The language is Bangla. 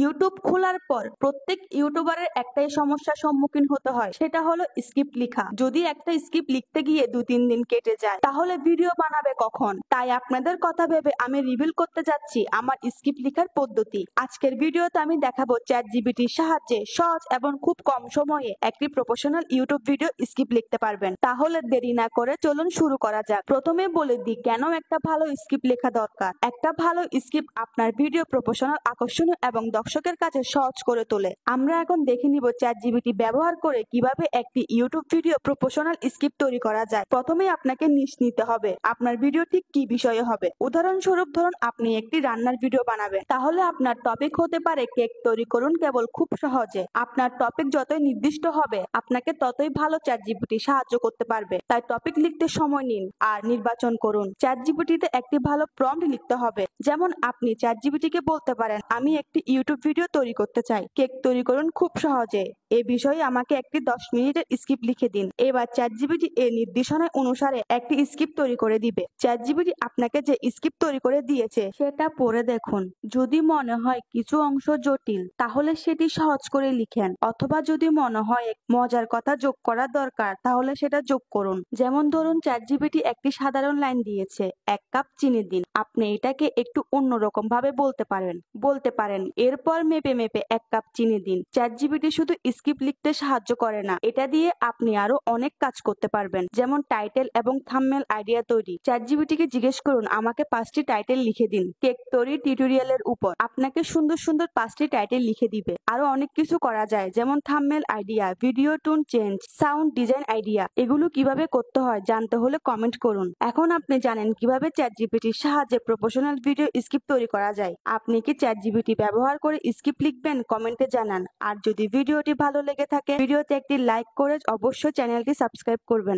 ইউটিউব খোলার পর প্রত্যেক ইউটিউবারের একটাই সমস্যার সম্মুখীন হতে হয়, সেটা হলো স্ক্রিপ্ট লেখা। যদি একটা স্ক্রিপ্ট লিখতে গিয়ে 2-3 দিন কেটে যায় তাহলে ভিডিও বানাবে কখন? তাই আপনাদের কথা ভেবে আমি রিভিল করতে যাচ্ছি আমার স্ক্রিপ্ট লেখার পদ্ধতি। আজকের ভিডিওতে আমি দেখাবো চ্যাটজিপিটির সাহায্যে সহজ এবং খুব কম সময়ে একটি প্রফেশনাল ইউটিউব ভিডিও স্ক্রিপ্ট লিখতে পারবেন। তাহলে দেরি না করে চলুন শুরু করা যাক। প্রথমে বলে দিই কেন একটা ভালো স্ক্রিপ্ট লেখা দরকার। একটা ভালো স্ক্রিপ্ট আপনার ভিডিও প্রফেশনাল, আকর্ষণীয় এবং দর্শকের কাছে সহজ করে তোলে। আমরা এখন দেখে নিব চ্যাটজিপিটি ব্যবহার করে কিভাবে একটি ইউটিউব ভিডিও প্রফেশনাল স্ক্রিপ্ট তৈরি করা যায়। প্রথমে আপনাকে নিতে হবে আপনার ভিডিও ঠিক কি বিষয়ে হবে। উদাহরণস্বরূপ ধরুন আপনি একটি রান্নার ভিডিও বানাবেন, তাহলে আপনার টপিক হতে পারে কেক তৈরি করুন কেবল খুব সহজে। আপনার টপিক যতই নির্দিষ্ট হবে আপনাকে ততই ভালো চ্যাটজিপিটি সাহায্য করতে পারবে। তাই টপিক লিখতে সময় নিন আর নির্বাচন করুন। চ্যাটজিপিটিতে একটি ভালো প্রম্পট লিখতে হবে। যেমন আপনি চ্যাটজিপিটিকে বলতে পারেন, আমি একটি ইউটিউব ভিডিও তৈরি করতে চাই, কেক তৈরি করুন খুব সহজে, এ বিষয়ে আমাকে একটি 10 মিনিটের স্ক্রিপ্ট লিখে দিন। এবার চ্যাটজিপিটি এই নির্দেশনা অনুসারে একটি স্ক্রিপ্ট তৈরি করে দিবে। চ্যাটজিপিটি আপনাকে যে স্ক্রিপ্ট তৈরি করে দিয়েছে সেটা পড়ে দেখুন। যদি মনে হয় কিছু অংশ জটিল তাহলে সেটি সহজ করে লিখেন, অথবা যদি মনে হয় মজার কথা যোগ করা দরকার তাহলে সেটা যোগ করুন। যেমন ধরুন চ্যাটজিপিটি একটি সাধারণ লাইন দিয়েছে, 1 কাপ চিনি দিন। আপনি এটাকে একটু অন্যরকম ভাবে বলতে পারেন এরপর মেপে 1 কাপ চিনি দিন। চ্যাটজিপিটি শুধু স্ক্রিপ্ট লিখতে সাহায্য করে না, এটা দিয়ে আপনি আরো অনেক কাজ করতে পারবেন, যেমন টাইটেল এবং থাম্বনেল আইডিয়া তৈরি। চ্যাটজিপিটিকে জিজ্ঞেস করুন, আমাকে 5টি টাইটেল লিখে দিন কেক তৈরি টিউটোরিয়ালের উপর। আপনাকে সুন্দর সুন্দর 5টি টাইটেল লিখে দিবে। আরো অনেক কিছু করা যায়, যেমন thumbnail idea, video tone change, sound design idea. এগুলো কিভাবে করতে হয় জানতে হলে কমেন্ট করুন। এখন আপনি জানেন কিভাবে চ্যাটজিপিটির সাহায্যে প্রফেশনাল ভিডিও স্ক্রিপ্ট তৈরি করা যায়। আপনি কি চ্যাটজিপিটি ব্যবহার করে স্ক্রিপ্ট লিখবেন? কমেন্টে জানান। আর যদি ভিডিওটি ভালো লেগে থাকে ভিডিওতে একটি লাইক করে অবশ্যই চ্যানেলটি সাবস্ক্রাইব করবেন।